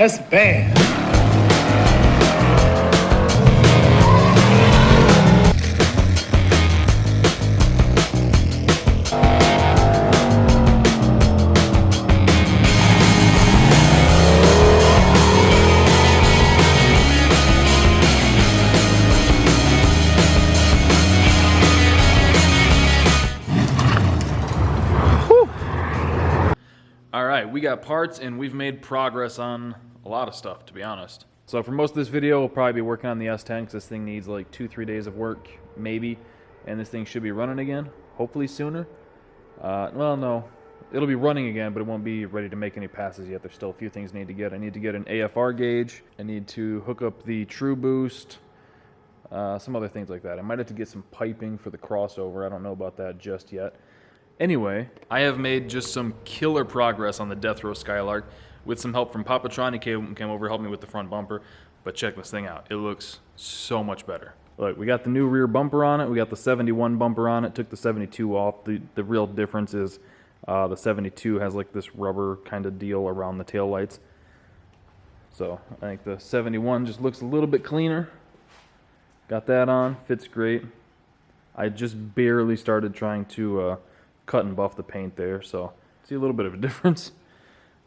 That's bad. Alright, we got parts and we've made progress on a lot of stuff, to be honest. So for most of this video, we'll probably be working on the S10 because this thing needs like 2-3 days of work, maybe. And this thing should be running again, hopefully sooner. Well, no, it'll be running again, but it won't be ready to make any passes yet. There's still a few things I need to get. I need to get an AFR gauge. I need to hook up the True Boost. Some other things like that. I might have to get some piping for the crossover. I don't know about that just yet. Anyway, I have made just some killer progress on the Death Row Skylark with some help from Papatron. He came over, helped me with the front bumper. But check this thing out. It looks so much better. Look, we got the new rear bumper on it. We got the 71 bumper on it. Took the 72 off. The real difference is the 72 has like this rubber kind of deal around the tail lights. So I think the 71 just looks a little bit cleaner. Got that on. Fits great. I just barely started trying to cut and buff the paint there, so see a little bit of a difference.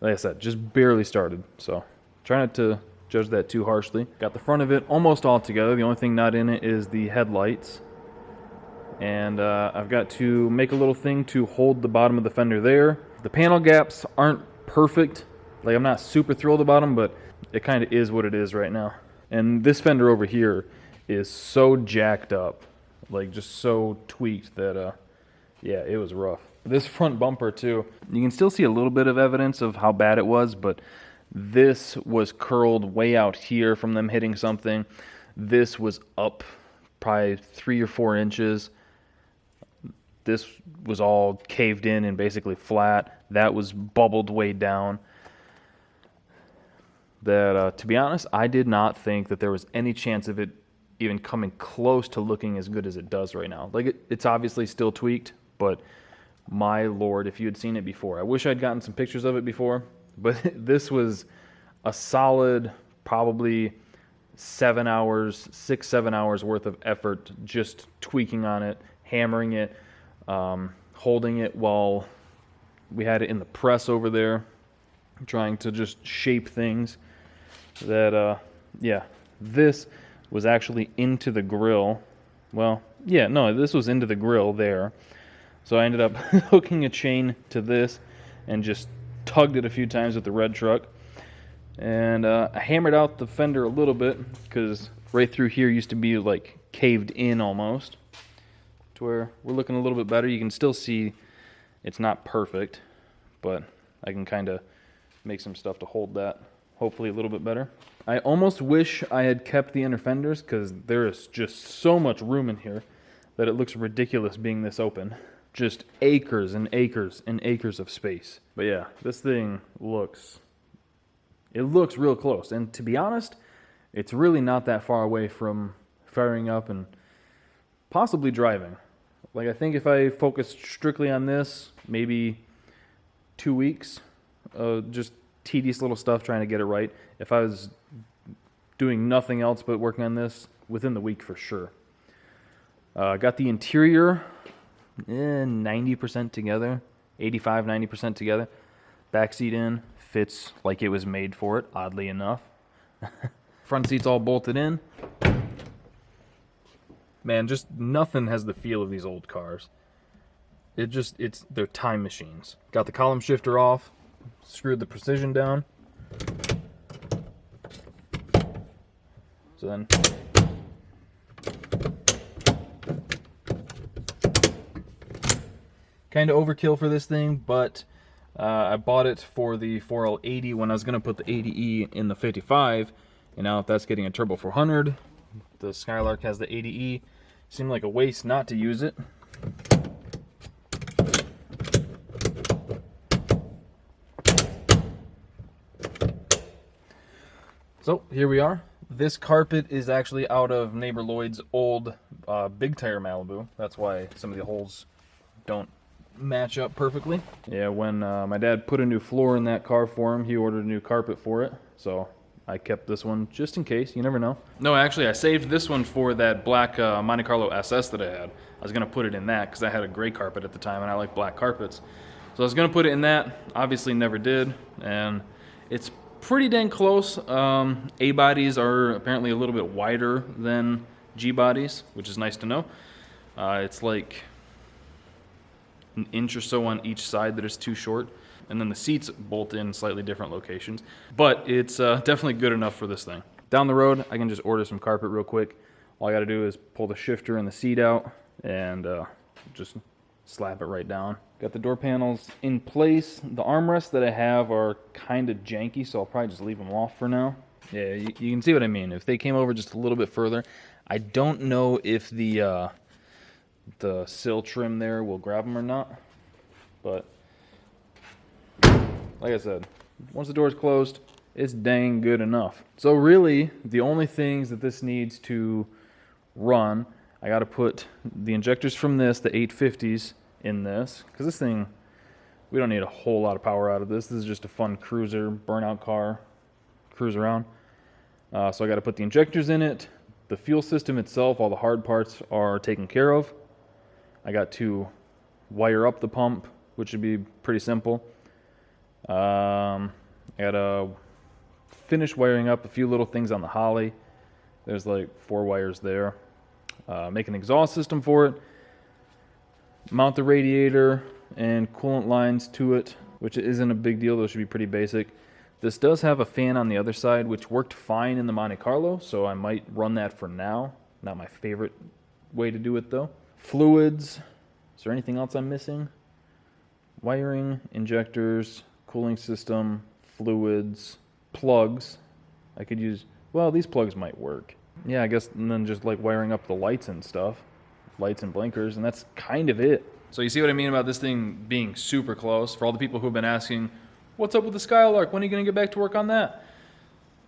Like I said, just barely started, so try not to judge that too harshly. Got the front of it almost all together. The only thing not in it is the headlights, and I've got to make a little thing to hold the bottom of the fender there. The panel gaps aren't perfect. Like, I'm not super thrilled about them, but it kind of is what it is right now. And this fender over here is so jacked up, like just so tweaked that yeah, it was rough. This front bumper too, you can still see a little bit of evidence of how bad it was, but this was curled way out here from them hitting something. This was up probably 3 or 4 inches. This was all caved in and basically flat. That was bubbled way down. That, to be honest, I did not think that there was any chance of it even coming close to looking as good as it does right now. Like, it's obviously still tweaked, but my lord, if you had seen it before. I wish I'd gotten some pictures of it before, but this was a solid probably 7 hours, 6-7 hours worth of effort just tweaking on it, hammering it, holding it while we had it in the press over there, trying to just shape things. That, yeah, this was actually into the grill. Well, yeah, no, this was into the grill there. So I ended up hooking a chain to this and just tugged it a few times with the red truck. And I hammered out the fender a little bit because right through here used to be like caved in almost. To where we're looking a little bit better. You can still see it's not perfect, but I can kind of make some stuff to hold that hopefully a little bit better. I almost wish I had kept the inner fenders because there is just so much room in here that it looks ridiculous being this open. Just acres and acres and acres of space. But yeah, this thing looks real close. And to be honest, it's really not that far away from firing up and possibly driving. Like, I think if I focused strictly on this, maybe 2 weeks, just tedious little stuff trying to get it right. If I was doing nothing else but working on this, within the week for sure. Got the interior 90% together, 85-90% together. Backseat in, fits like it was made for it, oddly enough. Front seat's all bolted in. Man, just nothing has the feel of these old cars. They're time machines. Got the column shifter off, screwed the precision down. So then kind of overkill for this thing, but I bought it for the 4L80 when I was going to put the 80E in the 55, and now if that's getting a Turbo 400, the Skylark has the 80E. Seemed like a waste not to use it. So here we are. This carpet is actually out of neighbor Lloyd's old big tire Malibu. That's why some of the holes don't match up perfectly. Yeah, when my dad put a new floor in that car for him, he ordered a new carpet for it. So I kept this one just in case. You never know. No, actually, I saved this one for that black Monte Carlo SS that I had. I was going to put it in that because I had a gray carpet at the time, and I like black carpets. So I was going to put it in that. Obviously never did, and it's pretty dang close. A bodies are apparently a little bit wider than G bodies, which is nice to know. It's like an inch or so on each side that is too short. And then the seats bolt in slightly different locations. But it's definitely good enough for this thing. Down the road, I can just order some carpet real quick. All I got to do is pull the shifter and the seat out and just slap it right down. Got the door panels in place. The armrests that I have are kind of janky, so I'll probably just leave them off for now. Yeah, you can see what I mean. If they came over just a little bit further, I don't know if the sill trim there will grab them or not. But like I said, once the door's closed, it's dang good enough. So really, the only things that this needs to run, I got to put the injectors from this, the 850s, in this. Because this thing, we don't need a whole lot of power out of this. This is just a fun cruiser, burnout car, cruise around. So I got to put the injectors in it. The fuel system itself, all the hard parts are taken care of. I got to wire up the pump, which should be pretty simple. I gotta finish wiring up a few little things on the Holly. There's like 4 wires there. Make an exhaust system for it. Mount the radiator and coolant lines to it, which isn't a big deal. Those should be pretty basic. This does have a fan on the other side, which worked fine in the Monte Carlo, so I might run that for now. Not my favorite way to do it though. Fluids. Is there anything else I'm missing? Wiring, injectors, cooling system, fluids, plugs. I could use, well, these plugs might work. Yeah, I guess, and then just like wiring up the lights and stuff, lights and blinkers, and that's kind of it. So you see what I mean about this thing being super close? For all the people who have been asking, what's up with the Skylark? When are you going to get back to work on that?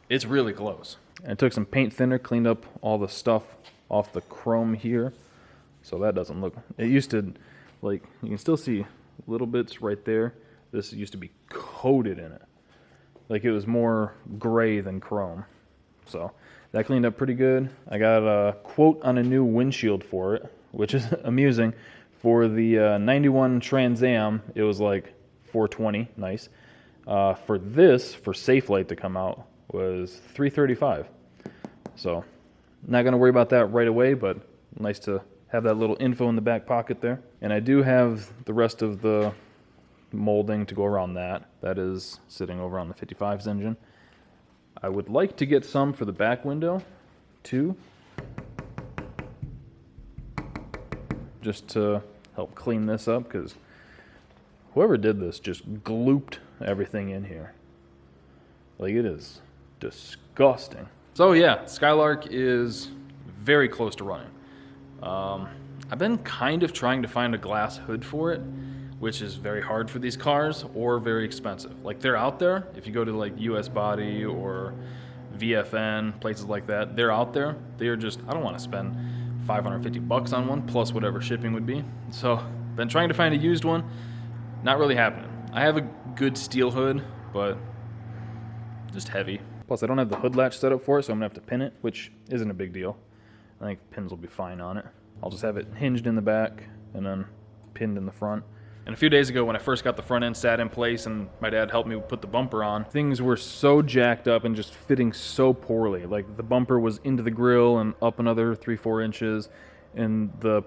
It's really close. And I took some paint thinner, cleaned up all the stuff off the chrome here, so that doesn't look, it used to, like, you can still see little bits right there. This used to be coated in it. Like it was more gray than chrome. So that cleaned up pretty good. I got a quote on a new windshield for it, which is amusing. For the 91 Trans Am, it was like $420, nice. For this, for Safelite to come out, was $335. So not gonna worry about that right away, but nice to have that little info in the back pocket there. And I do have the rest of the molding to go around that. That is sitting over on the 55's engine. I would like to get some for the back window too, just to help clean this up, because whoever did this just glooped everything in here. Like, it is disgusting. So yeah, Skylark is very close to running. I've been kind of trying to find a glass hood for it, which is very hard for these cars or very expensive. Like, they're out there. If you go to like US Body or VFN, places like that, they're out there. They're just, I don't want to spend $550 on one plus whatever shipping would be. So been trying to find a used one. Not really happening. I have a good steel hood, but just heavy. Plus I don't have the hood latch set up for it, so I'm gonna have to pin it, which isn't a big deal. I think pins will be fine on it. I'll just have it hinged in the back and then pinned in the front. And a few days ago when I first got the front end sat in place and my dad helped me put the bumper on, things were so jacked up and just fitting so poorly. Like, the bumper was into the grill and up another 3-4 inches, and the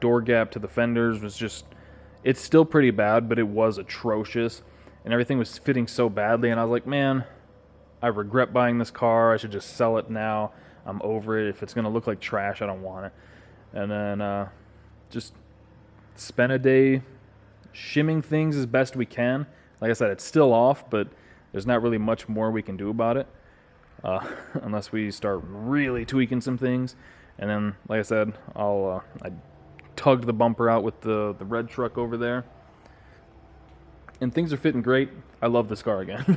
door gap to the fenders was just, it's still pretty bad, but it was atrocious. And everything was fitting so badly, and I was like, man, I regret buying this car. I should just sell it now. I'm over it. If it's going to look like trash, I don't want it. And then just spent a day shimming things as best we can. Like I said, it's still off, but there's not really much more we can do about it unless we start really tweaking some things. And then, like I said, I tugged the bumper out with the red truck over there, and things are fitting great. I love this car again.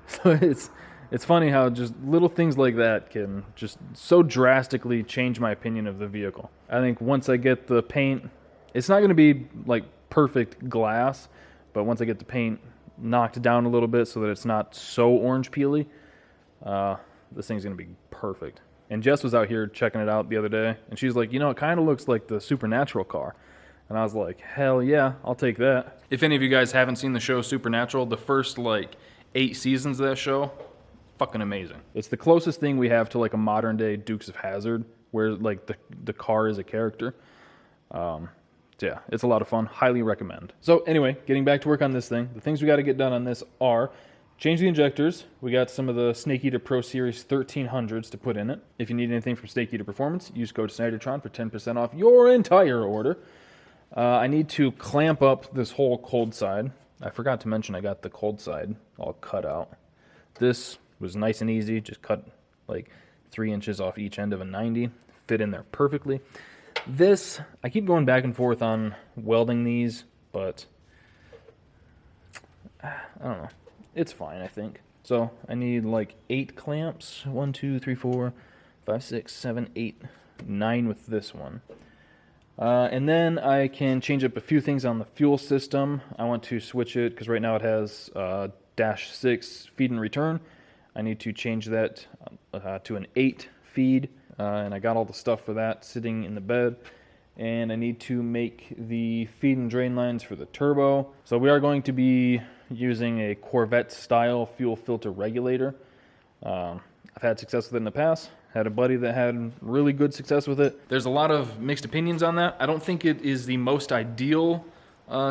So it's funny how just little things like that can just so drastically change my opinion of the vehicle. I think once I get the paint, it's not going to be like perfect glass, but once I get the paint knocked down a little bit so that it's not so orange peely, this thing's going to be perfect. And Jess was out here checking it out the other day, and she's like, you know, it kind of looks like the Supernatural car. And I was like, hell yeah, I'll take that. If any of you guys haven't seen the show Supernatural, the first, like, 8 seasons of that show, fucking amazing. It's the closest thing we have to, like, a modern-day Dukes of Hazzard, where, like, the car is a character. So yeah, it's a lot of fun. Highly recommend. So anyway, getting back to work on this thing. The things we got to get done on this are change the injectors. We got some of the Snake Eater Pro Series 1300s to put in it. If you need anything from Snake Eater Performance, use code Snydertron for 10% off your entire order. I need to clamp up this whole cold side. I forgot to mention I got the cold side all cut out. This was nice and easy. Just cut like 3 inches off each end of a 90. Fit in there perfectly. This, I keep going back and forth on welding these, but I don't know. It's fine, I think. So I need like 8 clamps. 1, 2, 3, 4, 5, 6, 7, 8, 9 with this one. And then I can change up a few things on the fuel system. I want to switch it because right now it has -6 feed and return. I need to change that to an 8 feed. And I got all the stuff for that sitting in the bed. And I need to make the feed and drain lines for the turbo. So we are going to be using a Corvette style fuel filter regulator. I've had success with it in the past. Had a buddy that had really good success with it. There's a lot of mixed opinions on that. I don't think it is the most ideal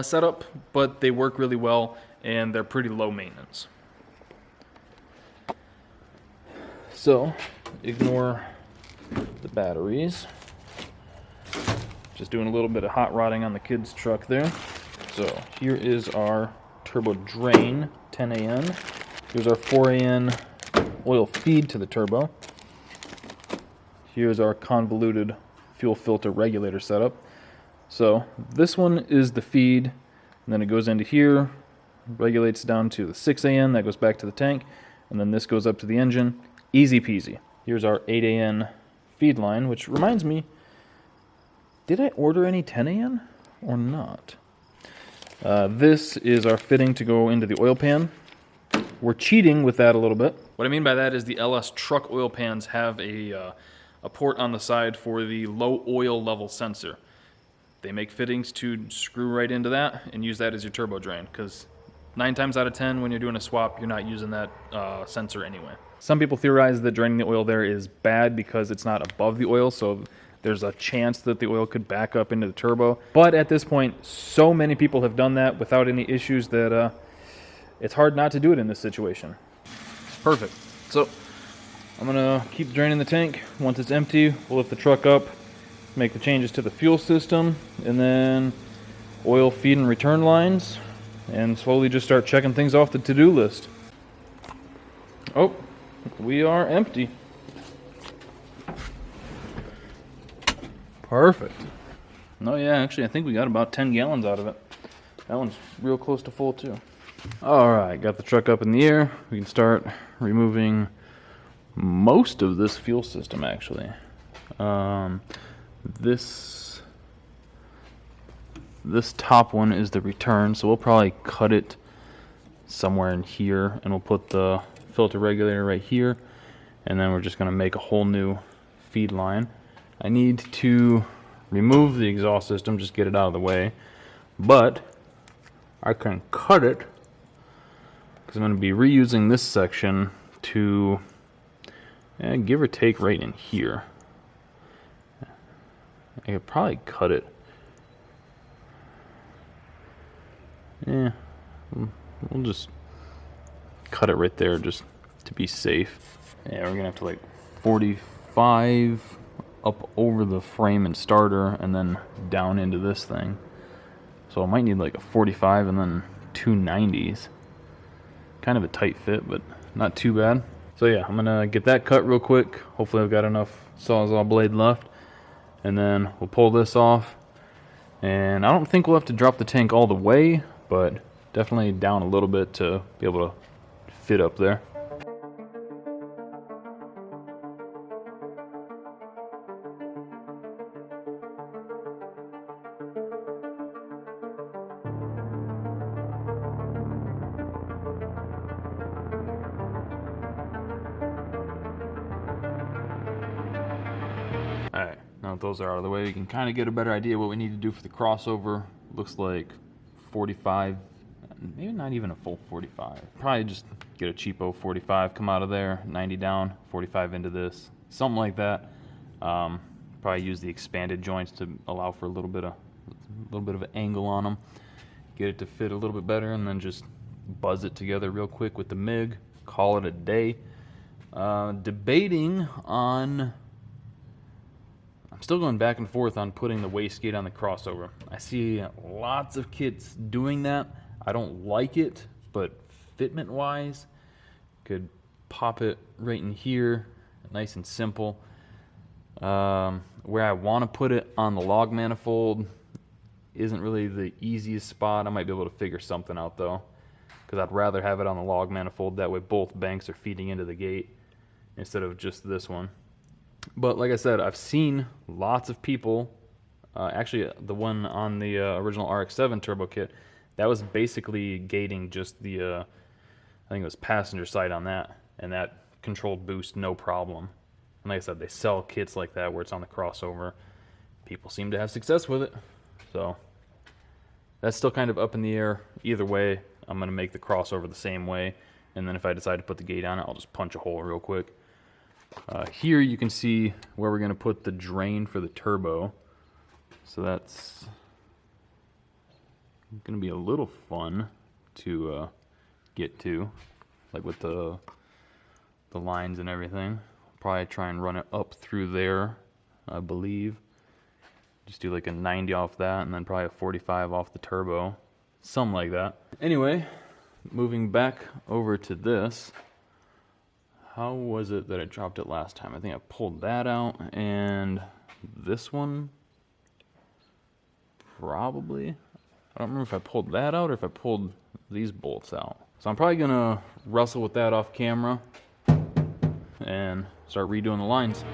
setup, but they work really well and they're pretty low maintenance. So ignore the batteries. Just doing a little bit of hot rodding on the kids' truck there. So here is our turbo drain, 10 AN. Here's our 4 AN oil feed to the turbo. Here's our convoluted fuel filter regulator setup. So this one is the feed, and then it goes into here, regulates down to the 6 AN, that goes back to the tank, and then this goes up to the engine. Easy peasy. Here's our 8 AN feed line, which reminds me, did I order any 10 AN or not? This is our fitting to go into the oil pan. We're cheating with that a little bit. What I mean by that is the LS truck oil pans have a port on the side for the low oil level sensor. They make fittings to screw right into that and use that as your turbo drain, because 9 times out of 10 when you're doing a swap, you're not using that sensor anyway. Some people theorize that draining the oil there is bad because it's not above the oil, so there's a chance that the oil could back up into the turbo. But at this point, so many people have done that without any issues that it's hard not to do it in this situation. Perfect. So I'm gonna keep draining the tank. Once it's empty, we'll lift the truck up, make the changes to the fuel system, and then oil feed and return lines, and slowly just start checking things off the to-do list. Oh, we are empty. Perfect. Oh yeah, actually I think we got about 10 gallons out of it. That one's real close to full too. Alright, got the truck up in the air. We can start removing most of this fuel system actually. This top one is the return, so we'll probably cut it somewhere in here and we'll put the filter regulator right here, and then we're just going to make a whole new feed line. I need to remove the exhaust system, just get it out of the way, but I can cut it because I'm going to be reusing this section to give or take right in here. I could probably cut it. Yeah, we'll just cut it right there just to be safe. Yeah, we're gonna have to like 45 up over the frame and starter and then down into this thing. So I might need like a 45 and then 2 90s. Kind of a tight fit, but not too bad. So yeah, I'm gonna get that cut real quick. Hopefully I've got enough Sawzall blade left. And then we'll pull this off. And I don't think we'll have to drop the tank all the way, but definitely down a little bit to be able to fit up there. Alright, now that those are out of the way, you can kind of get a better idea what we need to do for the crossover. Looks like 45, maybe not even a full 45. Probably just get a cheapo 45, come out of there, 90 down, 45 into this, something like that. Probably use the expanded joints to allow for a little bit of an angle on them. Get it to fit a little bit better, and then just buzz it together real quick with the MIG. Call it a day. Debating on... I'm still going back and forth on putting the wastegate on the crossover. I see lots of kits doing that. I don't like it, but fitment-wise, could pop it right in here, nice and simple. Where I want to put it on the log manifold isn't really the easiest spot. I might be able to figure something out though, because I'd rather have it on the log manifold. That way both banks are feeding into the gate instead of just this one. But like I said, I've seen lots of people, actually the one on the original RX-7 turbo kit, that was basically gating just the, I think it was passenger side on that, and that controlled boost no problem. And like I said, they sell kits like that where it's on the crossover. People seem to have success with it. So that's still kind of up in the air. Either way, I'm going to make the crossover the same way. And then if I decide to put the gate on it, I'll just punch a hole real quick. Here you can see where we're going to put the drain for the turbo. So that's going to be a little fun to get to, like with the lines and everything. Probably try and run it up through there, I believe. Just do like a 90 off that, and then probably a 45 off the turbo. Something like that. Anyway, moving back over to this. How was it that I dropped it last time? I think I pulled that out, and this one, probably. I don't remember if I pulled that out or if I pulled these bolts out. So I'm probably gonna wrestle with that off camera and start redoing the lines.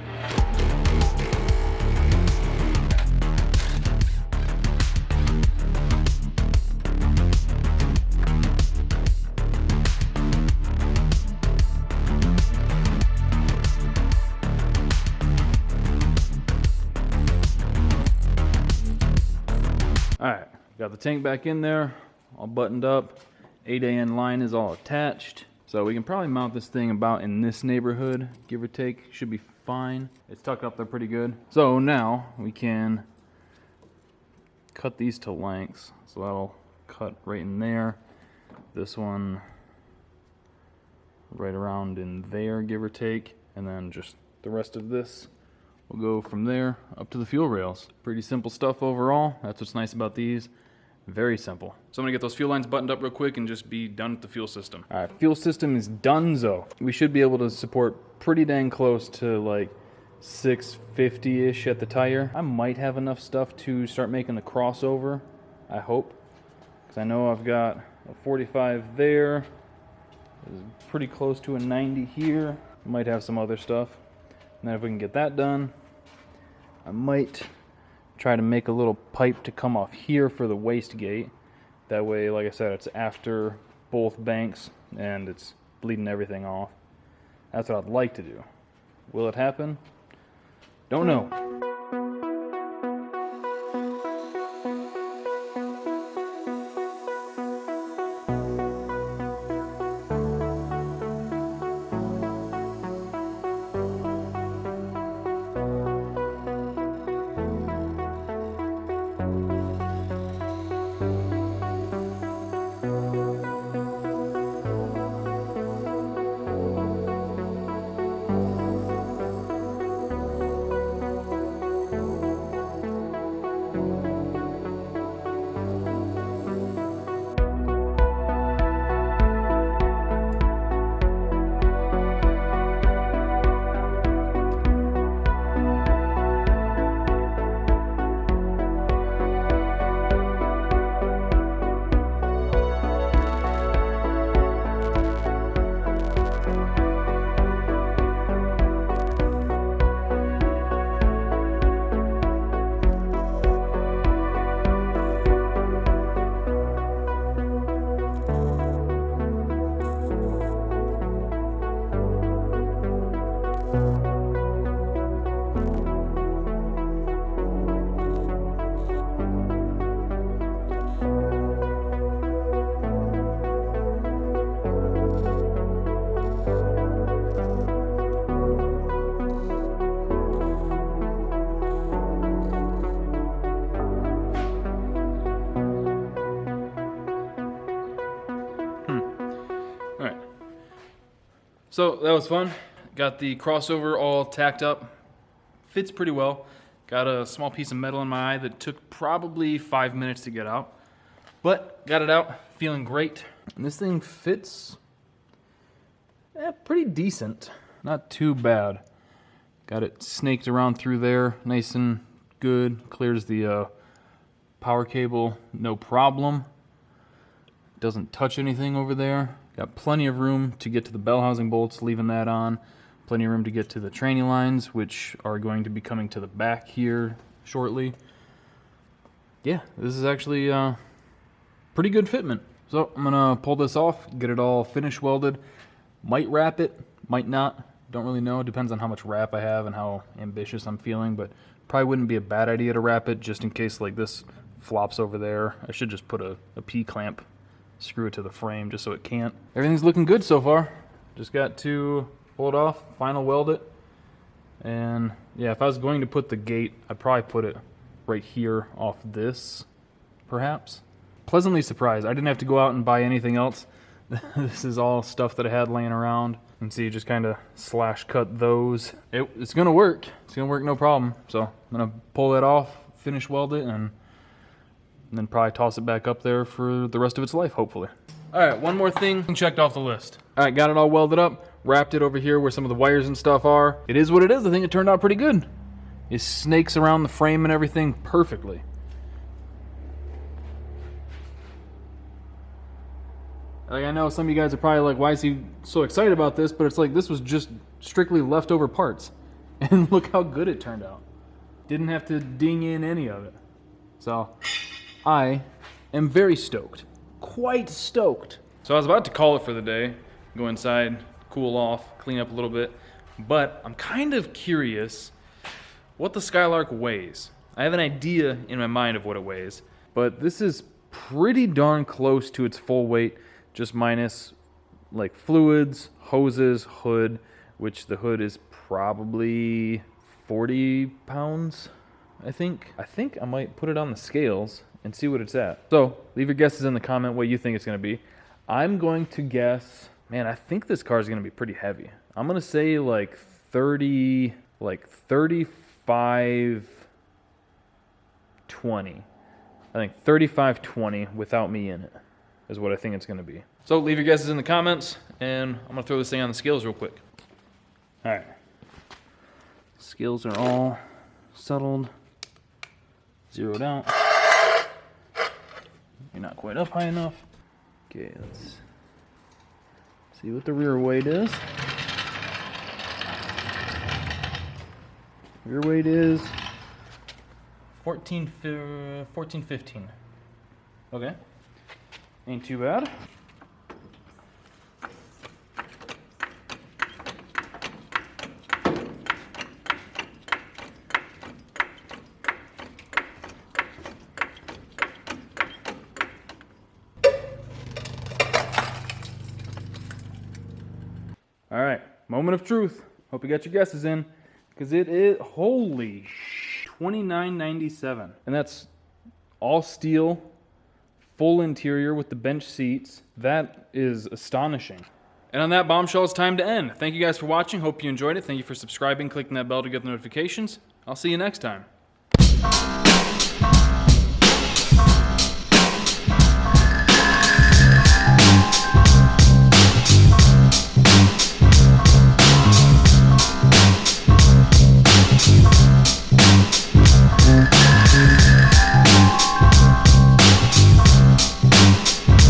Alright, got the tank back in there, all buttoned up. 8AN line is all attached. So we can probably mount this thing about in this neighborhood, give or take. Should be fine. It's tucked up there pretty good. So now we can cut these to lengths. So that'll cut right in there. This one right around in there, give or take. And then just the rest of this will go from there up to the fuel rails. Pretty simple stuff overall. That's what's nice about these. Very simple. So I'm gonna get those fuel lines buttoned up real quick and just be done with the fuel system. All right, fuel system is donezo. We should be able to support pretty dang close to like 650-ish at the tire. I might have enough stuff to start making the crossover, I hope. Because I know I've got a 45 there. Is pretty close to a 90 here. Might have some other stuff. And then if we can get that done, I might try to make a little pipe to come off here for the wastegate. That way, like I said, it's after both banks and it's bleeding everything off. That's what I'd like to do. Will it happen? Don't know. So that was fun. Got the crossover all tacked up. Fits pretty well. Got a small piece of metal in my eye that took probably 5 minutes to get out. But got it out, feeling great. And this thing fits pretty decent. Not too bad. Got it snaked around through there, nice and good. Clears the power cable, no problem. Doesn't touch anything over there. Got plenty of room to get to the bell housing bolts, leaving that on. Plenty of room to get to the tranny lines, which are going to be coming to the back here shortly. Yeah, this is actually pretty good fitment. So I'm gonna pull this off, get it all finish welded. Might wrap it, might not. Don't really know. It depends on how much wrap I have and how ambitious I'm feeling, but probably wouldn't be a bad idea to wrap it just in case like this flops over there. I should just put a P-clamp, screw it to the frame just so it can't. Everything's looking good so far. Just got to pull it off, final weld it. And yeah, if I was going to put the gate, I'd probably put it right here off this, perhaps. Pleasantly surprised. I didn't have to go out and buy anything else. This is all stuff that I had laying around. And see, just kind of slash cut those. It's gonna work. It's gonna work no problem. So I'm gonna pull that off, finish weld it, and then probably toss it back up there for the rest of its life, hopefully. All right, one more thing checked off the list. All right, got it all welded up, wrapped it over here where some of the wires and stuff are. It is what it is. I think it turned out pretty good. It snakes around the frame and everything perfectly. Like, I know some of you guys are probably like, why is he so excited about this? But it's like, this was just strictly leftover parts. And look how good it turned out. Didn't have to ding in any of it. So, I am very stoked. Quite stoked. So I was about to call it for the day. Go inside, cool off, clean up a little bit. But I'm kind of curious what the Skylark weighs. I have an idea in my mind of what it weighs. But this is pretty darn close to its full weight. Just minus like fluids, hoses, hood, which the hood is probably 40 pounds, I think. I think I might put it on the scales and see what it's at. So leave your guesses in the comment what you think it's gonna be. I'm going to guess, man, I think this car is gonna be pretty heavy. I'm gonna say like 35, 20. I think 35, 20 without me in it is what I think it's going to be. So leave your guesses in the comments, and I'm going to throw this thing on the scales real quick. All right. Scales are all settled, zeroed out. You're not quite up high enough. Okay, let's see what the rear weight is. Rear weight is 1415. Okay. Ain't too bad. All right, moment of truth. Hope you got your guesses in, because it is, holy $29.97, and that's all steel. Full interior with the bench seats. That is astonishing. And on that bombshell, it's time to end. Thank you guys for watching. Hope you enjoyed it. Thank you for subscribing, clicking that bell to get the notifications. I'll see you next time.